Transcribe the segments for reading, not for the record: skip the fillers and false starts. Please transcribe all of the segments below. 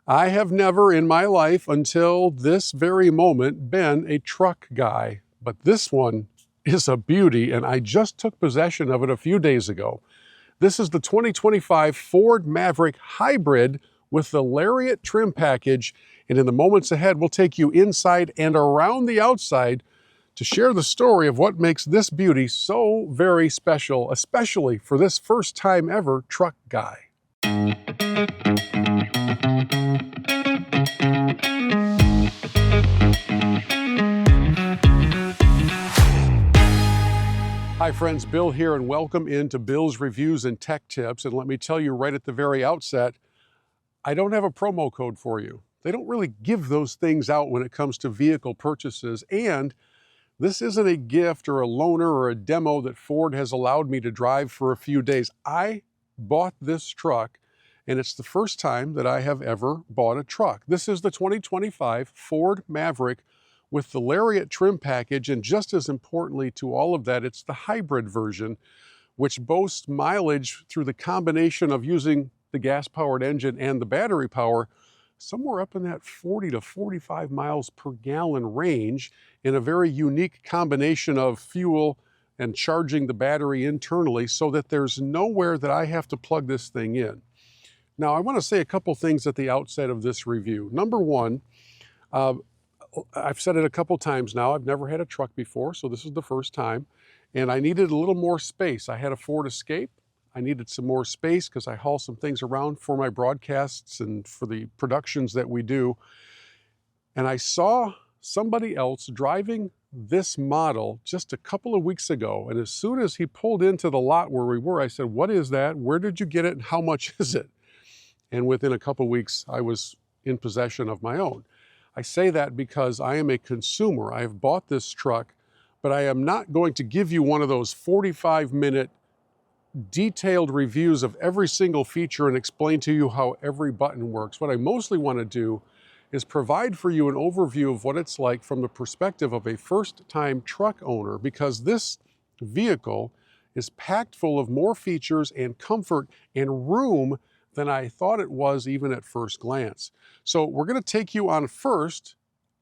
I have never in my life until this very moment been a truck guy, but this one is a beauty, and I just took possession of it a few days ago. This is the 2025 Ford Maverick Hybrid with the Lariat trim package, and in the moments ahead, we'll take you inside and around the outside to share the story of what makes this beauty so very special, especially for this first time ever truck guy. Hi friends, Bill here, and welcome into Bill's Reviews and Tech Tips. And let me tell you right at the very outset, I don't have a promo code for you. They don't really give those things out when it comes to vehicle purchases, and this isn't a gift or a loaner or a demo that Ford has allowed me to drive for a few days. I bought this truck, and it's the first time that I have ever bought a truck. This is the 2025 Ford Maverick with the Lariat trim package, and just as importantly to all of that, it's the hybrid version, which boasts mileage through the combination of using the gas-powered engine and the battery power, somewhere up in that 40 to 45 miles per gallon range, in a very unique combination of fuel and charging the battery internally so that there's nowhere that I have to plug this thing in. Now, I want to say a couple things at the outset of this review. Number one, I've said it a couple times now, I've never had a truck before, so this is the first time, and I needed a little more space. I had a Ford Escape. I needed some more space because I haul some things around for my broadcasts and for the productions that we do. And I saw somebody else driving this model just a couple of weeks ago, and as soon as he pulled into the lot where we were, I said, "What is that? Where did you get it? And how much is it?" And within a couple of weeks, I was in possession of my own. I say that because I am a consumer. I have bought this truck, but I am not going to give you one of those 45-minute detailed reviews of every single feature and explain to you how every button works. What I mostly want to do is provide for you an overview of what it's like from the perspective of a first-time truck owner, because this vehicle is packed full of more features and comfort and room than I thought it was even at first glance. So we're going to take you on first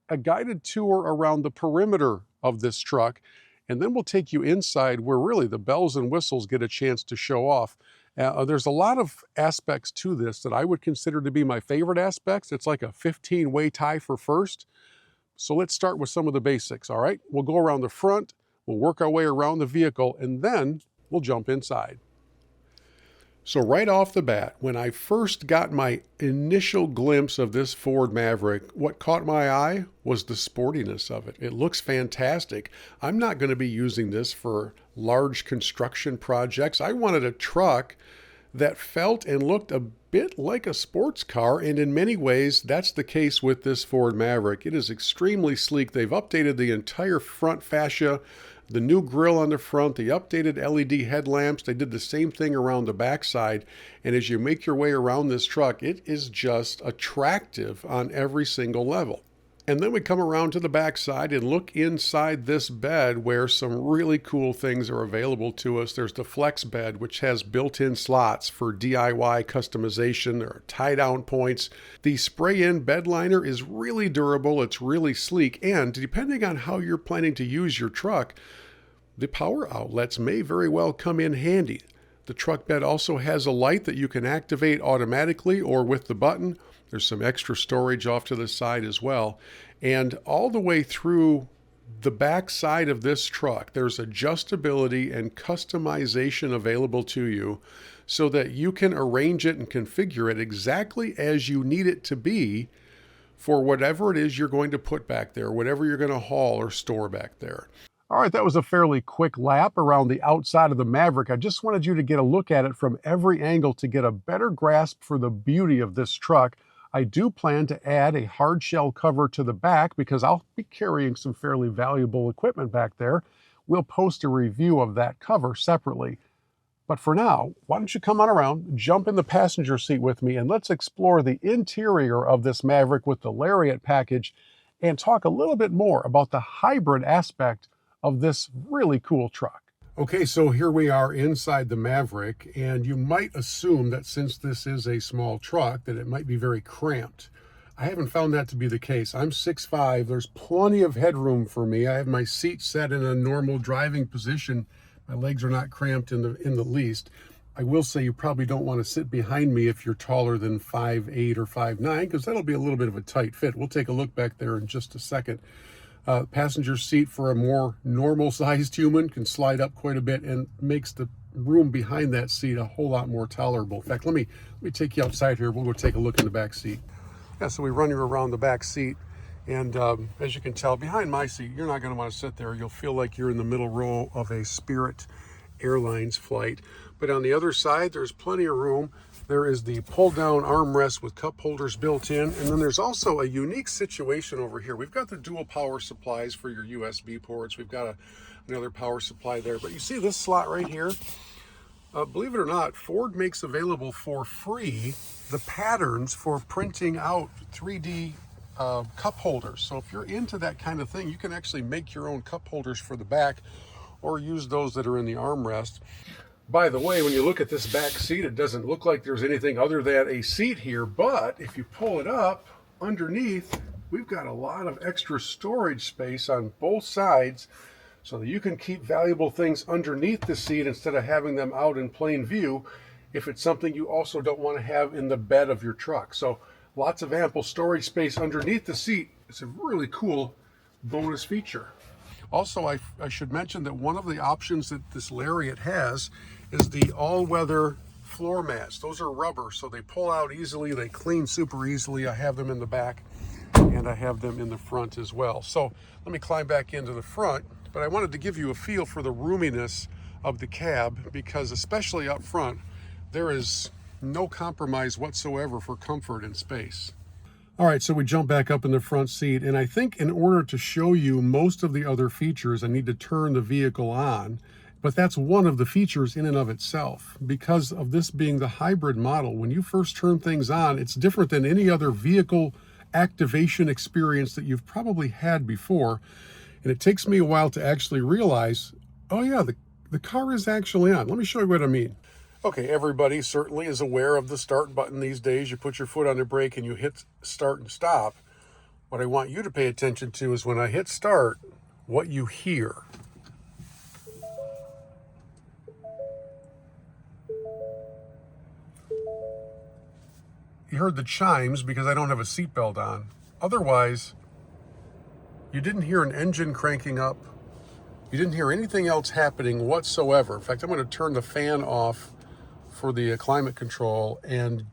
a guided tour around the perimeter of this truck, and then we'll take you inside where really the bells and whistles get a chance to show off. There's a lot of aspects to this that I would consider to be my favorite aspects. It's like a 15-way tie for first. So let's start with some of the basics, all right? We'll go around the front, we'll work our way around the vehicle, and then we'll jump inside. So right off the bat, when I first got my initial glimpse of this Ford Maverick, what caught my eye was the sportiness of it. It looks fantastic. I'm not going to be using this for large construction projects. I wanted a truck that felt and looked a bit like a sports car, and in many ways, that's the case with this Ford Maverick. It is extremely sleek. They've updated the entire front fascia, the new grille on the front, the updated LED headlamps. They did the same thing around the backside. And as you make your way around this truck, it is just attractive on every single level. And then we come around to the backside and look inside this bed where some really cool things are available to us. There's the flex bed, which has built-in slots for DIY customization. There are tie-down points. The spray-in bed liner is really durable. It's really sleek. And depending on how you're planning to use your truck, the power outlets may very well come in handy. The truck bed also has a light that you can activate automatically or with the button. There's some extra storage off to the side as well. And all the way through the back side of this truck, there's adjustability and customization available to you so that you can arrange it and configure it exactly as you need it to be for whatever it is you're going to put back there, whatever you're going to haul or store back there. All right, that was a fairly quick lap around the outside of the Maverick. I just wanted you to get a look at it from every angle to get a better grasp for the beauty of this truck. I do plan to add a hard shell cover to the back because I'll be carrying some fairly valuable equipment back there. We'll post a review of that cover separately. But for now, why don't you come on around, jump in the passenger seat with me, and let's explore the interior of this Maverick with the Lariat package and talk a little bit more about the hybrid aspect of this really cool truck. Okay, so here we are inside the Maverick, and you might assume that since this is a small truck that it might be very cramped. I haven't found that to be the case. I'm 6'5", there's plenty of headroom for me. I have my seat set in a normal driving position. My legs are not cramped in the least. I will say you probably don't want to sit behind me if you're taller than 5'8" or 5'9", because that'll be a little bit of a tight fit. We'll take a look back there in just a second. Passenger seat for a more normal sized human can slide up quite a bit and makes the room behind that seat a whole lot more tolerable. In fact, let me take you outside here. We'll go take a look in the back seat. Yeah, so we run you around the back seat, and as you can tell, behind my seat, you're not going to want to sit there. You'll feel like you're in the middle row of a Spirit Airlines flight. But on the other side, there's plenty of room. There is the pull-down armrest with cup holders built in, and then there's also a unique situation over here. We've got the dual power supplies for your USB ports. We've got another power supply there, but you see this slot right here? Believe it or not, Ford makes available for free the patterns for printing out 3D cup holders. So if you're into that kind of thing, you can actually make your own cup holders for the back or use those that are in the armrest. By the way, when you look at this back seat, it doesn't look like there's anything other than a seat here, but if you pull it up, underneath, we've got a lot of extra storage space on both sides so that you can keep valuable things underneath the seat instead of having them out in plain view if it's something you also don't want to have in the bed of your truck. So lots of ample storage space underneath the seat. It's a really cool bonus feature. Also, I should mention that one of the options that this Lariat has is the all-weather floor mats. Those are rubber, so they pull out easily, they clean super easily. I have them in the back and I have them in the front as well. So let me climb back into the front, but I wanted to give you a feel for the roominess of the cab, because especially up front, there is no compromise whatsoever for comfort and space. All right, so we jump back up in the front seat, and I think in order to show you most of the other features, I need to turn the vehicle on. But that's one of the features in and of itself. Because of this being the hybrid model, when you first turn things on, it's different than any other vehicle activation experience that you've probably had before. And it takes me a while to actually realize, oh yeah, the car is actually on. Let me show you what I mean. Okay, everybody certainly is aware of the start button these days. You put your foot on the brake and you hit start and stop. What I want you to pay attention to is when I hit start, what you hear. You heard the chimes because I don't have a seatbelt on. Otherwise, you didn't hear an engine cranking up. You didn't hear anything else happening whatsoever. In fact, I'm going to turn the fan off for the climate control and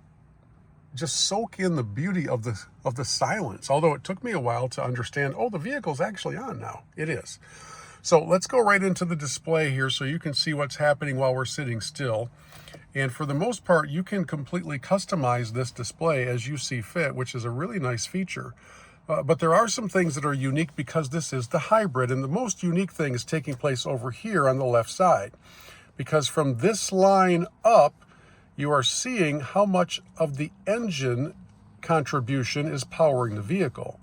just soak in the beauty of the silence. Although it took me a while to understand, oh, the vehicle's actually on now. It is. So let's go right into the display here so you can see what's happening while we're sitting still. And for the most part, you can completely customize this display as you see fit, which is a really nice feature. But there are some things that are unique because this is the hybrid, and the most unique thing is taking place over here on the left side. Because from this line up, you are seeing how much of the engine contribution is powering the vehicle.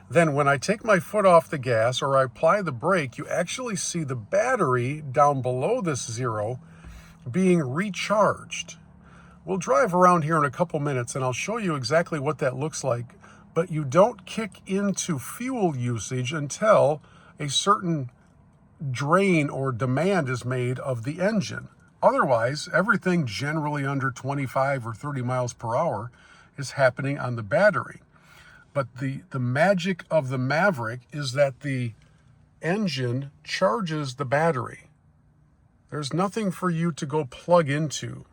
Then when I take my foot off the gas or I apply the brake, you actually see the battery down below this zero being recharged. We'll drive around here in a couple minutes and I'll show you exactly what that looks like, but you don't kick into fuel usage until a certain drain or demand is made of the engine. Otherwise, everything generally under 25 or 30 miles per hour is happening on the battery. But the magic of the Maverick is that the engine charges the battery. There's nothing for you to go plug into.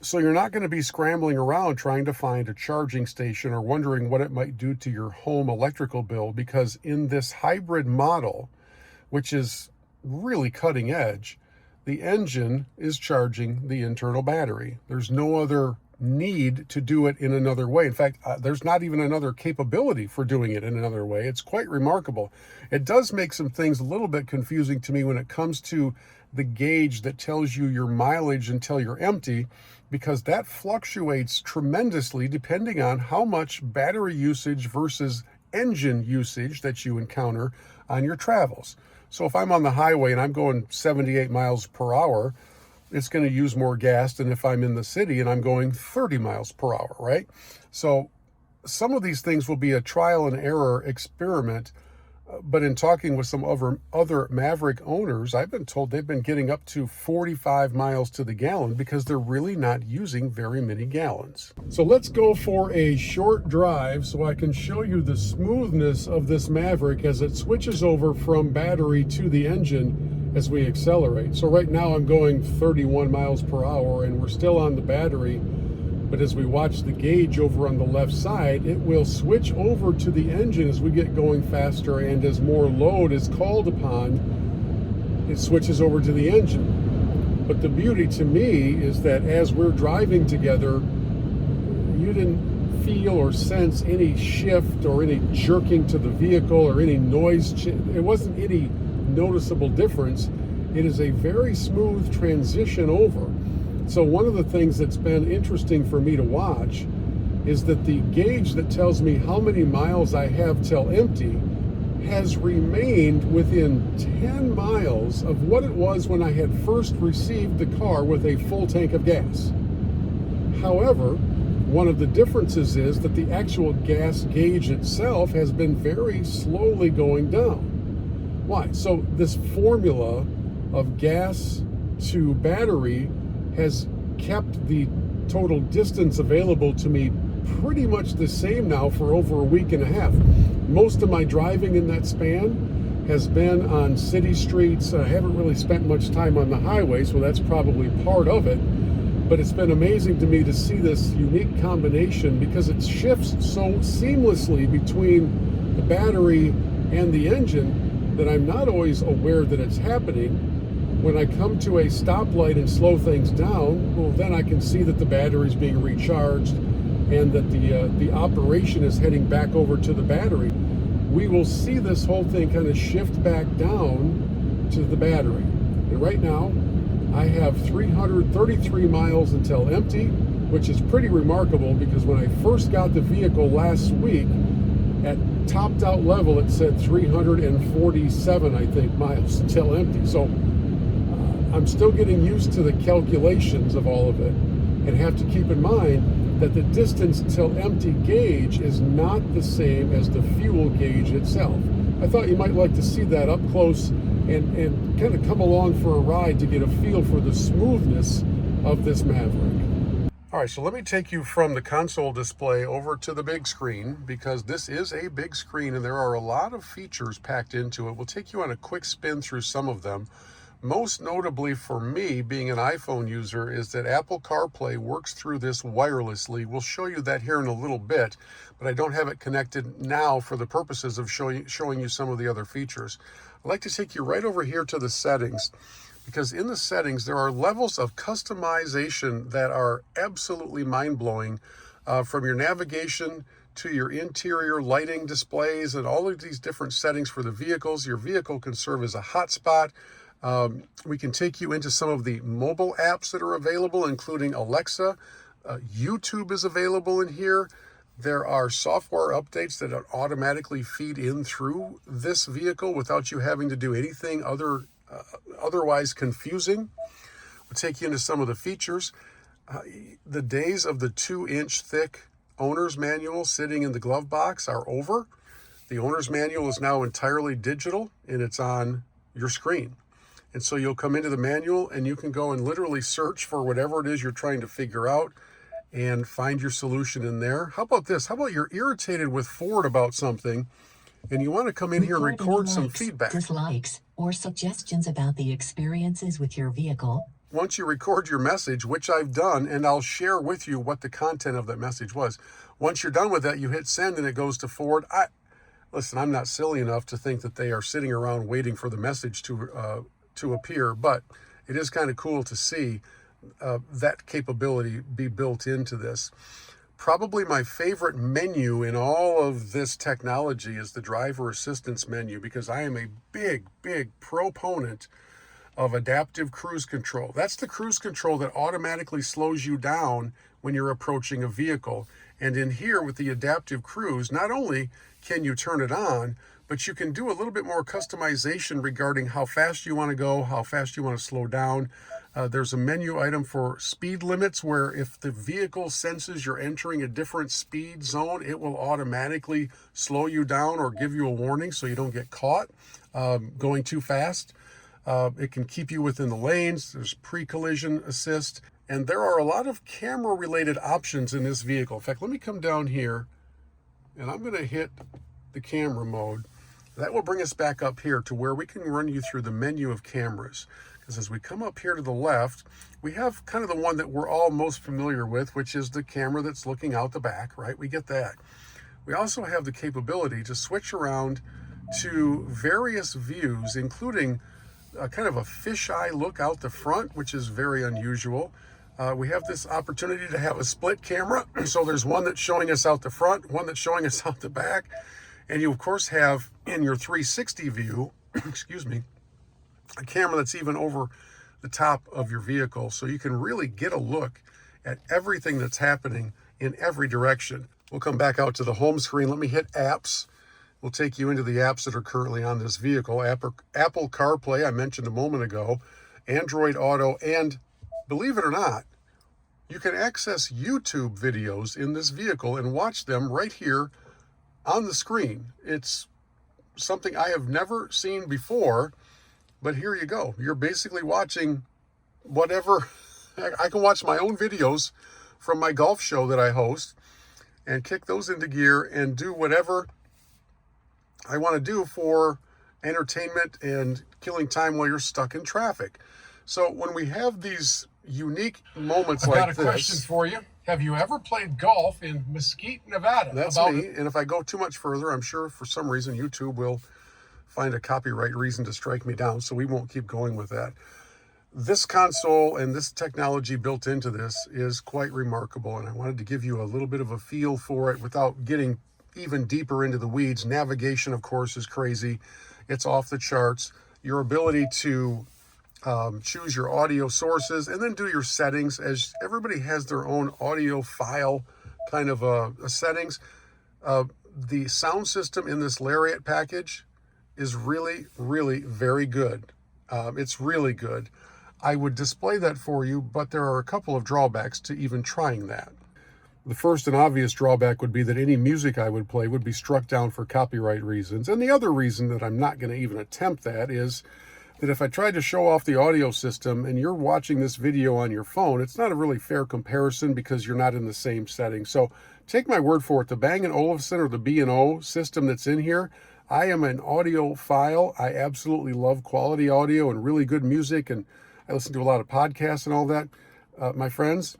So you're not going to be scrambling around trying to find a charging station or wondering what it might do to your home electrical bill, because in this hybrid model, which is really cutting edge, the engine is charging the internal battery. There's no other need to do it in another way. In fact, there's not even another capability for doing it in another way. It's quite remarkable. It does make some things a little bit confusing to me when it comes to the gauge that tells you your mileage until you're empty, because that fluctuates tremendously depending on how much battery usage versus engine usage that you encounter on your travels. So if I'm on the highway and I'm going 78 miles per hour, it's going to use more gas than if I'm in the city and I'm going 30 miles per hour, right? So some of these things will be a trial and error experiment. But in talking with some other Maverick owners, I've been told they've been getting up to 45 miles to the gallon because they're really not using very many gallons. So let's go for a short drive so I can show you the smoothness of this Maverick as it switches over from battery to the engine as we accelerate. So right now I'm going 31 miles per hour and we're still on the battery. But as we watch the gauge over on the left side, it will switch over to the engine as we get going faster, and as more load is called upon, it switches over to the engine. But the beauty to me is that as we're driving together, you didn't feel or sense any shift or any jerking to the vehicle or any noise. It wasn't any noticeable difference. It is a very smooth transition over. So one of the things that's been interesting for me to watch is that the gauge that tells me how many miles I have till empty has remained within 10 miles of what it was when I had first received the car with a full tank of gas. However, one of the differences is that the actual gas gauge itself has been very slowly going down. Why? So this formula of gas to battery has kept the total distance available to me pretty much the same now for over a week and a half. Most of my driving in that span has been on city streets. I haven't really spent much time on the highway, so that's probably part of it. But it's been amazing to me to see this unique combination because it shifts so seamlessly between the battery and the engine that I'm not always aware that it's happening. When I come to a stoplight and slow things down, well, then I can see that the battery is being recharged and that the operation is heading back over to the battery. We will see this whole thing kind of shift back down to the battery. And right now, I have 333 miles until empty, which is pretty remarkable because when I first got the vehicle last week, at topped out level, it said 347, I think, miles until empty. So I'm still getting used to the calculations of all of it and have to keep in mind that the distance till empty gauge is not the same as the fuel gauge itself. I thought you might like to see that up close and kind of come along for a ride to get a feel for the smoothness of this Maverick. All right, so let me take you from the console display over to the big screen because this is a big screen and there are a lot of features packed into it. We'll take you on a quick spin through some of them. Most notably for me, being an iPhone user, is that Apple CarPlay works through this wirelessly. We'll show you that here in a little bit, but I don't have it connected now for the purposes of showing you some of the other features. I'd like to take you right over here to the settings, because in the settings, there are levels of customization that are absolutely mind-blowing, from your navigation to your interior lighting displays and all of these different settings for the vehicles. Your vehicle can serve as a hotspot. We can take you into some of the mobile apps that are available, including Alexa. YouTube is available in here. There are software updates that automatically feed in through this vehicle without you having to do anything otherwise confusing. We'll take you into some of the features. The days of the 2-inch thick owner's manual sitting in the glove box are over. The owner's manual is now entirely digital and it's on your screen. And so you'll come into the manual and you can go and literally search for whatever it is you're trying to figure out and find your solution in there. How about this? How about you're irritated with Ford about something and you want to come in here and record some feedback, dislikes, or suggestions about the experiences with your vehicle. Once you record your message, which I've done, and I'll share with you what the content of that message was. Once you're done with that, you hit send and it goes to Ford. Listen, I'm not silly enough to think that they are sitting around waiting for the message to appear, but it is kind of cool to see that capability be built into this. Probably my favorite menu in all of this technology is the driver assistance menu, because I am a big proponent of adaptive cruise control. That's the cruise control that automatically slows you down when you're approaching a vehicle. And in here with the adaptive cruise, not only can you turn it on, but you can do a little bit more customization regarding how fast you want to go, how fast you want to slow down. There's a menu item for speed limits where if the vehicle senses you're entering a different speed zone, it will automatically slow you down or give you a warning so you don't get caught going too fast. It can keep you within the lanes. There's pre-collision assist. And there are a lot of camera-related options in this vehicle. In fact, let me come down here, and I'm going to hit the camera mode. That will bring us back up here to where we can run you through the menu of cameras. Because as we come up here to the left, we have kind of the one that we're all most familiar with, which is the camera that's looking out the back, right? We get that. We also have the capability to switch around to various views, including kind of a fisheye look out the front, which is very unusual. We have this opportunity to have a split camera. So there's one that's showing us out the front, one that's showing us out the back. And you, of course, have in your 360 view, excuse me, a camera that's even over the top of your vehicle. So you can really get a look at everything that's happening in every direction. We'll come back out to the home screen. Let me hit apps. We'll take you into the apps that are currently on this vehicle. Apple CarPlay, I mentioned a moment ago, Android Auto, and believe it or not, you can access YouTube videos in this vehicle and watch them right here on the screen. It's something I have never seen before, but here you go. You're basically watching whatever. I can watch my own videos from my golf show that I host and kick those into gear and do whatever I want to do for entertainment and killing time while you're stuck in traffic. So when we have these unique moments like this. I've got a question for you. Have you ever played golf in Mesquite, Nevada? That's me. And if I go too much further, I'm sure for some reason YouTube will find a copyright reason to strike me down, so we won't keep going with that. This console and this technology built into this is quite remarkable, and I wanted to give you a little bit of a feel for it without getting even deeper into the weeds. Navigation, of course, is crazy. It's off the charts. Your ability to choose your audio sources and then do your settings, as everybody has their own audio file kind of settings. The sound system in this Lariat package is really, really very good. It's really good. I would display that for you, but there are a couple of drawbacks to even trying that. The first and obvious drawback would be that any music I would play would be struck down for copyright reasons. And the other reason that I'm not going to even attempt that is that if I tried to show off the audio system and you're watching this video on your phone, it's not a really fair comparison because you're not in the same setting. So take my word for it, the Bang & Olufsen or the B&O system that's in here, I am an audiophile. I absolutely love quality audio and really good music, and I listen to a lot of podcasts and all that. My friends,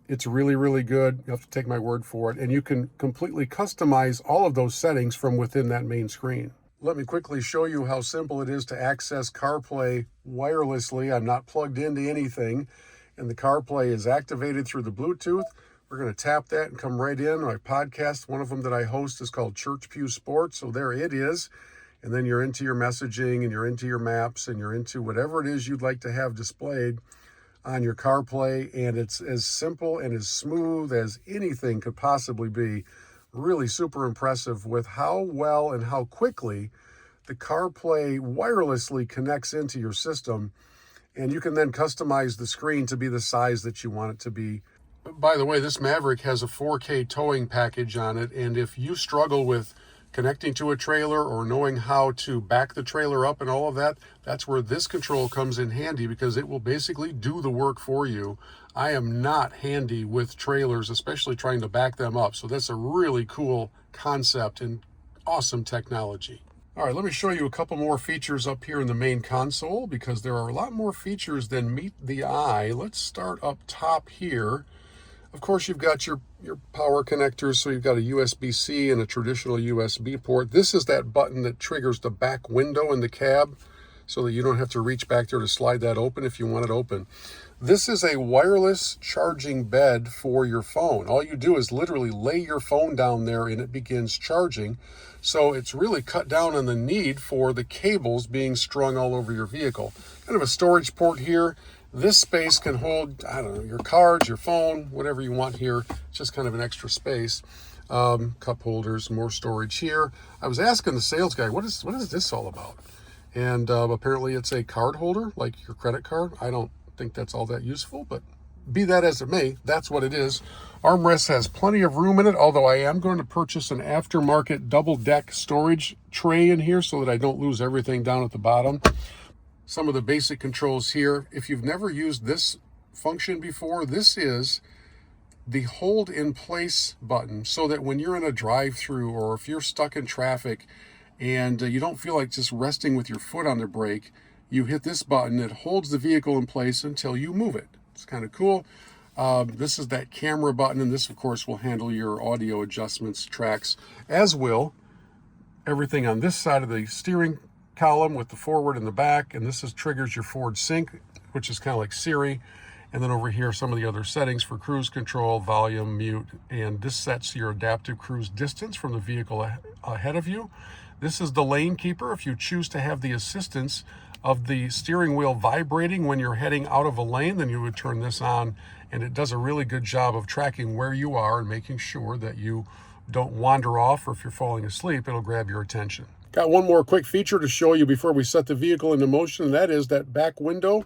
it's really, really good. You have to take my word for it. And you can completely customize all of those settings from within that main screen. Let me quickly show you how simple it is to access CarPlay wirelessly. I'm not plugged into anything, and the CarPlay is activated through the Bluetooth. We're going to tap that and come right in. My podcast, one of them that I host, is called Church Pew Sports. So there it is. And then you're into your messaging and you're into your maps and you're into whatever it is you'd like to have displayed on your CarPlay. And it's as simple and as smooth as anything could possibly be. Really super impressive with how well and how quickly the CarPlay wirelessly connects into your system. And you can then customize the screen to be the size that you want it to be. By the way, this Maverick has a 4K towing package on it, and if you struggle with connecting to a trailer or knowing how to back the trailer up and all of that, that's where this control comes in handy, because it will basically do the work for you. I am not handy with trailers, especially trying to back them up, so that's a really cool concept and awesome technology. All right, let me show you a couple more features up here in the main console, because there are a lot more features than meet the eye. Let's start up top here. Of course, you've got your power connectors, so you've got a USB-C and a traditional USB port. This is that button that triggers the back window in the cab so that you don't have to reach back there to slide that open if you want it open. This is a wireless charging bed for your phone. All you do is literally lay your phone down there and it begins charging. So it's really cut down on the need for the cables being strung all over your vehicle. Kind of a storage port here. This space can hold, I don't know, your cards, your phone, whatever you want here. It's just kind of an extra space. Cup holders, more storage here. I was asking the sales guy, what is this all about? And apparently it's a card holder, like your credit card. I don't think that's all that useful, but be that as it may, that's what it is. Armrest has plenty of room in it, although I am going to purchase an aftermarket double deck storage tray in here so that I don't lose everything down at the bottom. Some of the basic controls here. If you've never used this function before, this is the hold in place button, so that when you're in a drive-through or if you're stuck in traffic and you don't feel like just resting with your foot on the brake, you hit this button. It holds the vehicle in place until you move it. It's kind of cool. This is that camera button, and this of course will handle your audio adjustments, tracks, as will everything on this side of the steering column with the forward and the back. And this triggers your forward sync, which is kind of like Siri. And then over here, some of the other settings for cruise control, volume, mute, and this sets your adaptive cruise distance from the vehicle ahead of you. This is the lane keeper. If you choose to have the assistance of the steering wheel vibrating when you're heading out of a lane, then you would turn this on, and it does a really good job of tracking where you are and making sure that you don't wander off, or if you're falling asleep, it'll grab your attention. Got one more quick feature to show you before we set the vehicle into motion, and that is that back window.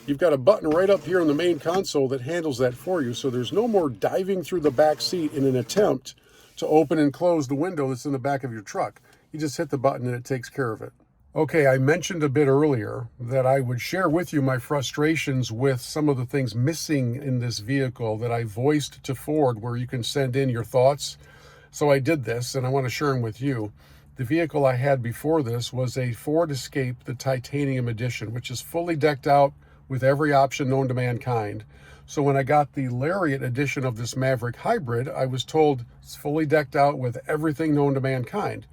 You've got a button right up here in the main console that handles that for you, so there's no more diving through the back seat in an attempt to open and close the window that's in the back of your truck. You just hit the button and it takes care of it. Okay, I mentioned a bit earlier that I would share with you my frustrations with some of the things missing in this vehicle that I voiced to Ford, where you can send in your thoughts. So I did this, and I want to share them with you. The vehicle I had before this was a Ford Escape, the Titanium Edition, which is fully decked out with every option known to mankind. So when I got the Lariat edition of this Maverick Hybrid, I was told it's fully decked out with everything known to mankind.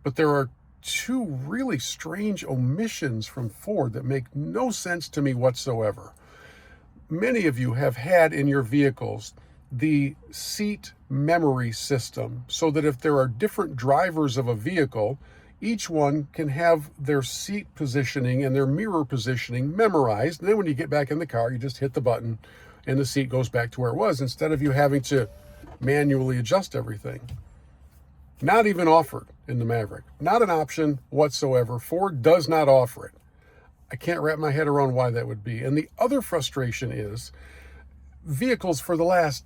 But there are two really strange omissions from Ford that make no sense to me whatsoever. Many of you have had in your vehicles the seat memory system, so that if there are different drivers of a vehicle, each one can have their seat positioning and their mirror positioning memorized. And then when you get back in the car, you just hit the button and the seat goes back to where it was, instead of you having to manually adjust everything. Not even offered in the Maverick. Not an option whatsoever. Ford does not offer it. I can't wrap my head around why that would be. And the other frustration is vehicles for the last,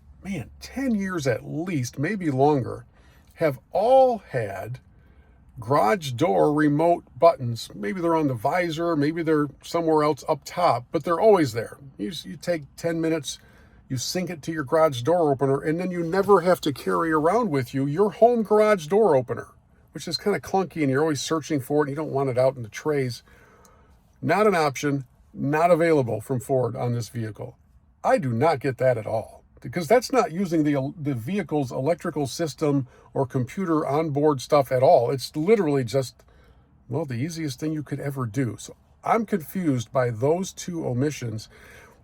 10 years at least, maybe longer, have all had garage door remote buttons. Maybe they're on the visor, maybe they're somewhere else up top, but they're always there. You take 10 minutes, you sync it to your garage door opener, and then you never have to carry around with you your home garage door opener, which is kind of clunky, and you're always searching for it, and you don't want it out in the trays. Not an option, not available from Ford on this vehicle. I do not get that at all, because that's not using the vehicle's electrical system or computer onboard stuff at all. It's literally just, the easiest thing you could ever do. So I'm confused by those two omissions.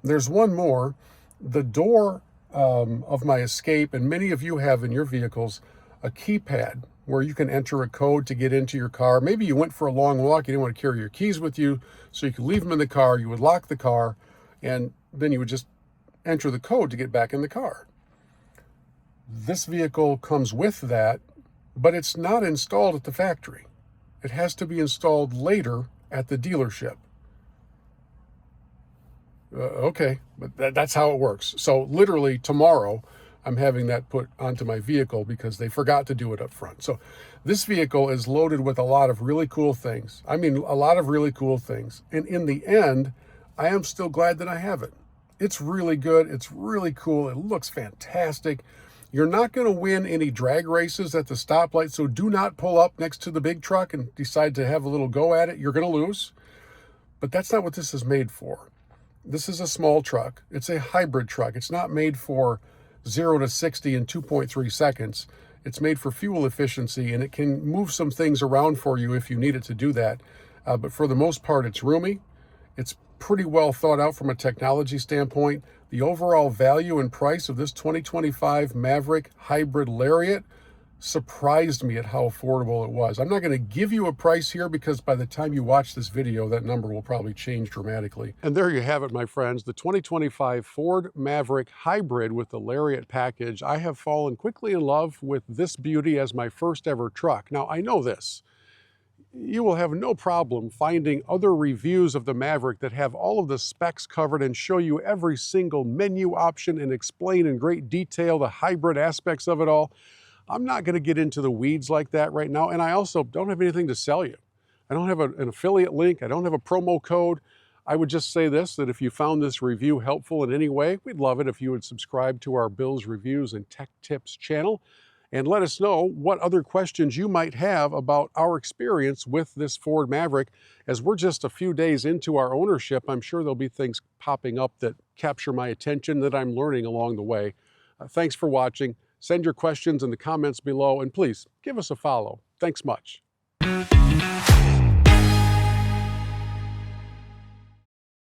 There's one more. The door of my Escape, and many of you have in your vehicles, a keypad where you can enter a code to get into your car. Maybe you went for a long walk, you didn't want to carry your keys with you, so you could leave them in the car, you would lock the car, and then you would just enter the code to get back in the car. This vehicle comes with that, but it's not installed at the factory. It has to be installed later at the dealership. Okay, but that's how it works. So literally tomorrow, I'm having that put onto my vehicle because they forgot to do it up front. So this vehicle is loaded with a lot of really cool things. A lot of really cool things. And in the end, I am still glad that I have it. It's really good. It's really cool. It looks fantastic. You're not going to win any drag races at the stoplight, so do not pull up next to the big truck and decide to have a little go at it. You're going to lose. But that's not what this is made for. This is a small truck. It's a hybrid truck. It's not made for 0 to 60 in 2.3 seconds. It's made for fuel efficiency, and it can move some things around for you if you need it to do that. But for the most part, it's roomy. It's pretty well thought out from a technology standpoint. The overall value and price of this 2025 Maverick Hybrid Lariat surprised me at how affordable it was. I'm not going to give you a price here because by the time you watch this video, that number will probably change dramatically. And there you have it, my friends, the 2025 Ford Maverick Hybrid with the Lariat package. I have fallen quickly in love with this beauty as my first ever truck. Now, I know this. You will have no problem finding other reviews of the Maverick that have all of the specs covered and show you every single menu option and explain in great detail the hybrid aspects of it all. I'm not going to get into the weeds like that right now, and I also don't have anything to sell you. I don't have an affiliate link. I don't have a promo code. I would just say this, that if you found this review helpful in any way, we'd love it if you would subscribe to our Bill's Reviews and Tech Tips channel and let us know what other questions you might have about our experience with this Ford Maverick. As we're just a few days into our ownership, I'm sure there'll be things popping up that capture my attention that I'm learning along the way. Thanks for watching. Send your questions in the comments below, and please give us a follow. Thanks much.